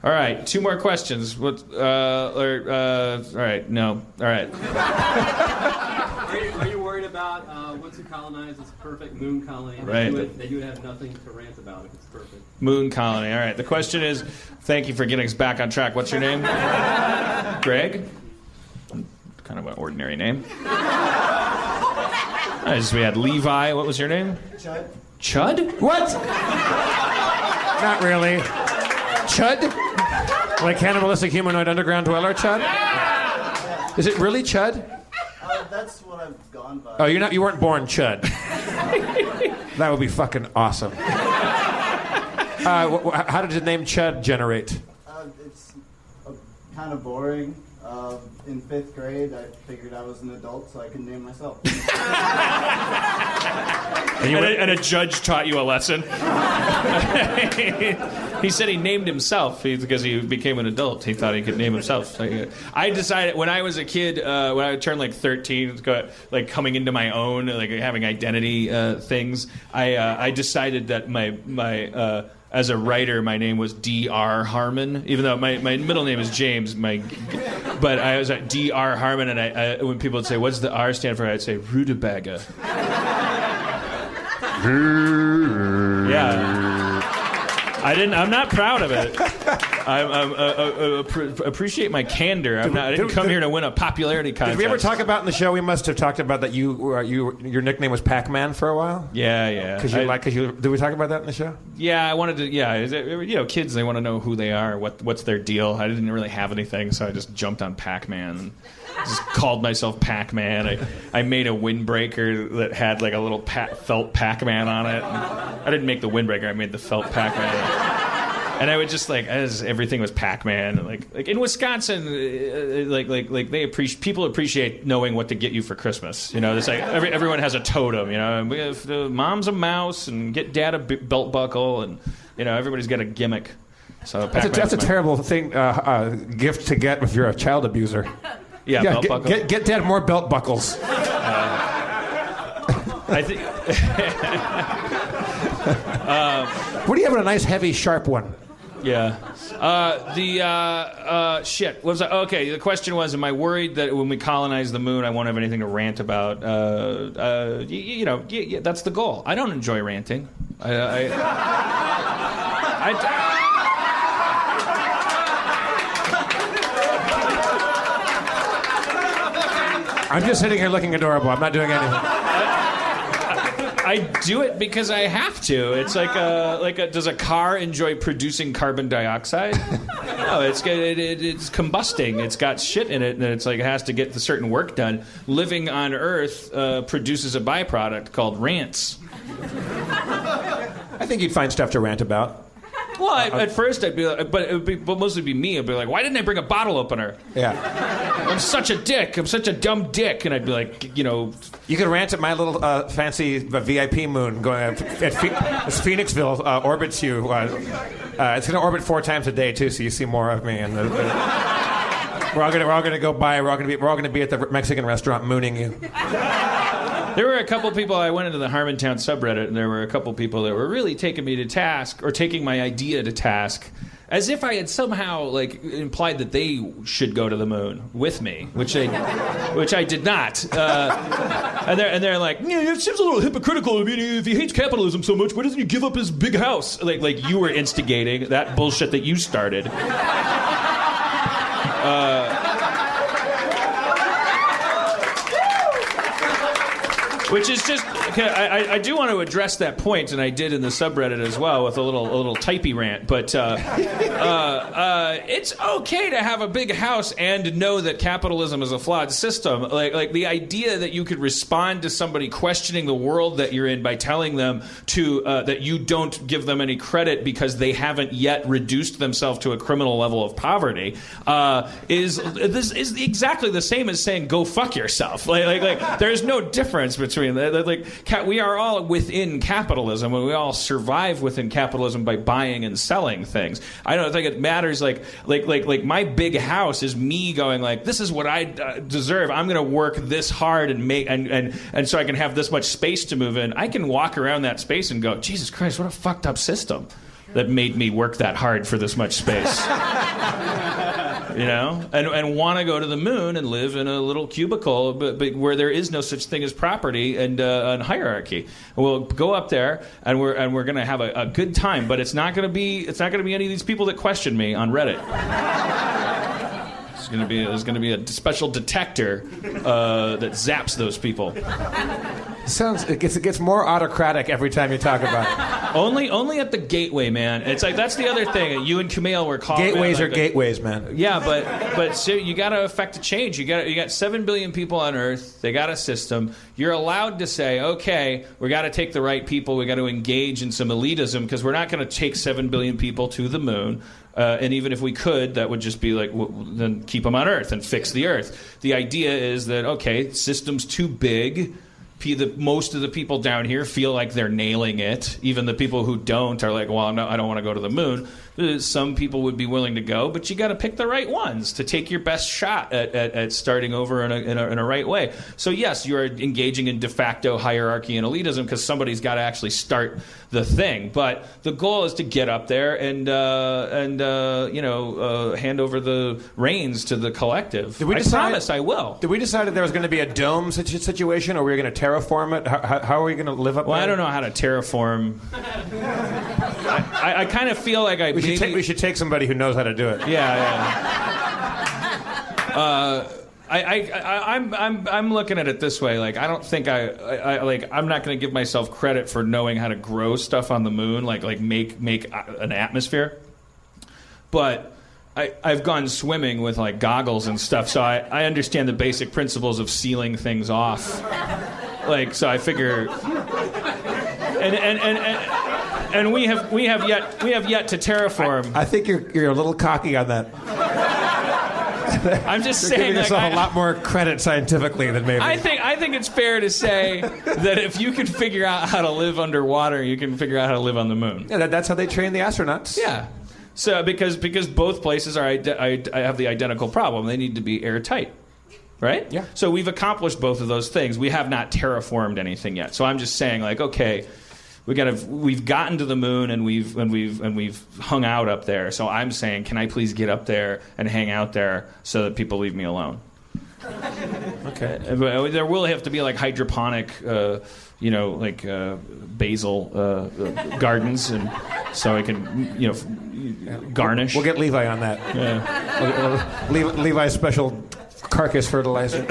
All right, 2 more questions. What? All right, no. All right. Are you worried about once you colonize this perfect moon colony right. that you would have nothing to rant about if it's perfect? Moon colony. All right. The question is, thank you for getting us back on track. What's your name? Greg? Kind of an ordinary name. We had Levi. What was your name? Chud. Chud? What? Not really. Chud? Like cannibalistic humanoid underground dweller Chud? Is it really Chud? That's what I've gone by. Oh, you weren't born Chud. That would be fucking awesome. How did the name Chud generate? It's kind of boring. In 5th grade, I figured I was an adult, so I could name myself. And a judge taught you a lesson. He said he named himself because he became an adult. He thought he could name himself. I decided when I was a kid, when I turned like 13, like coming into my own, like having identity things, I decided that my as a writer, my name was D.R. Harmon, even though my middle name is James. But I was at D.R. Harmon, and I when people would say, "What's the R stand for?" I'd say Rutabaga. Yeah. I'm not proud of it. I appreciate my candor. I didn't come here to win a popularity contest. Did we ever talk about in the show? We must have talked about that. Your nickname was Pac-Man for a while. Yeah. Did we talk about that in the show? Yeah, I wanted to. Yeah, kids, they want to know who they are, what's their deal. I didn't really have anything, so I just jumped on Pac-Man. And just called myself Pac-Man. I made a windbreaker that had like a little felt Pac-Man on it. I didn't make the windbreaker. I made the felt Pac-Man. And I would just everything was Pac-Man. Like in Wisconsin, people appreciate knowing what to get you for Christmas. You know, it's like everyone has a totem. You know, we have, mom's a mouse and get dad a belt buckle, and you know everybody's got a gimmick. So that's a terrible thing gift to get if you're a child abuser. Yeah, belt buckle. Get dad more belt buckles. I think. What do you have in a nice, heavy, sharp one? Yeah. Shit. What was I? Okay, the question was, am I worried that when we colonize the moon, I won't have anything to rant about? That's the goal. I don't enjoy ranting. I'm just sitting here looking adorable. I'm not doing anything. I do it because I have to. It's does a car enjoy producing carbon dioxide? No, it's combusting. It's got shit in it, and it's like it has to get the certain work done. Living on Earth produces a byproduct called rants. I think you'd find stuff to rant about. Well, at first I'd be like, but it would be, but mostly be me. I'd be like, why didn't I bring a bottle opener? Yeah. I'm such a dick. I'm such a dumb dick. And I'd be like, you know. You could rant at my little fancy VIP moon going at Phoenixville orbits you. It's going to orbit 4 times a day too, so you see more of me. And we're all going to go by. We're all going to be at the Mexican restaurant mooning you. There were a couple people, I went into the Harmontown subreddit, and there were a couple people that were really taking me to task, or taking my idea to task, as if I had somehow implied that they should go to the moon with me, which I did not. And they're like, yeah, it seems a little hypocritical. I mean, if he hates capitalism so much, why doesn't he give up his big house? Like you were instigating that bullshit that you started. Which is just, I do want to address that point, and I did in the subreddit as well with a little typey rant. But it's okay to have a big house and know that capitalism is a flawed system. Like the idea that you could respond to somebody questioning the world that you're in by telling them that you don't give them any credit because they haven't yet reduced themselves to a criminal level of poverty is exactly the same as saying go fuck yourself. Like there's no difference between. We are all within capitalism, and we all survive within capitalism by buying and selling things. I don't think it matters. Like my big house is me going like, this is what I deserve. I'm going to work this hard and make and so I can have this much space to move in. I can walk around that space and go, Jesus Christ, what a fucked up system. that made me work that hard for this much space. You know, and want to go to the moon and live in a little cubicle, but where there is no such thing as property and hierarchy. We'll go up there and we're going to have a good time, but it's not going to be any of these people that question me on Reddit. There's going to be a special detector that zaps those people. It gets more autocratic every time you talk about it. Only at the gateway, man. It's like that's the other thing. You and Kumail were calling gateways are gateways, man. Yeah, but so you got to affect a change. You got 7 billion people on Earth. They got a system. You're allowed to say, okay, we got to take the right people. We got to engage in some elitism because we're not going to take 7 billion people to the moon. And even if we could, that would just be like, then keep them on Earth and fix the Earth. The idea is that, okay, system's too big. Most of the people down here feel like they're nailing it. Even the people who don't are like, well, no, I don't want to go to the moon. Some people would be willing to go, but you got to pick the right ones to take your best shot at starting over in a right way. So yes, you are engaging in de facto hierarchy and elitism because somebody's got to actually start the thing. But the goal is to get up there and hand over the reins to the collective. I promise I will. Did we decide that there was going to be a dome situation, or were we going to terraform it? How are we going to live up there? Well, I don't know how to terraform. I kind of feel like we should take somebody who knows how to do it. I'm looking at it this way. Like, I don't think I'm not going to give myself credit for knowing how to grow stuff on the moon, like make an atmosphere. But I've gone swimming with like goggles and stuff, so I understand the basic principles of sealing things off. Like, so I figure, and we have yet to terraform. I think you're a little cocky on that. I'm just You're saying, giving yourself a lot more credit scientifically than maybe. I think it's fair to say that if you can figure out how to live underwater, you can figure out how to live on the moon. Yeah, that's how they train the astronauts. Yeah. So because both places I have the identical problem. They need to be airtight. Right? Yeah. So we've accomplished both of those things. We have not terraformed anything yet. So I'm just saying, like, okay, we've gotten to the moon and we've hung out up there. So I'm saying, can I please get up there and hang out there so that people leave me alone? Okay. But there will have to be like hydroponic, basil gardens, and so I can, garnish. We'll get Levi on that. Yeah. Levi's special carcass fertilizer.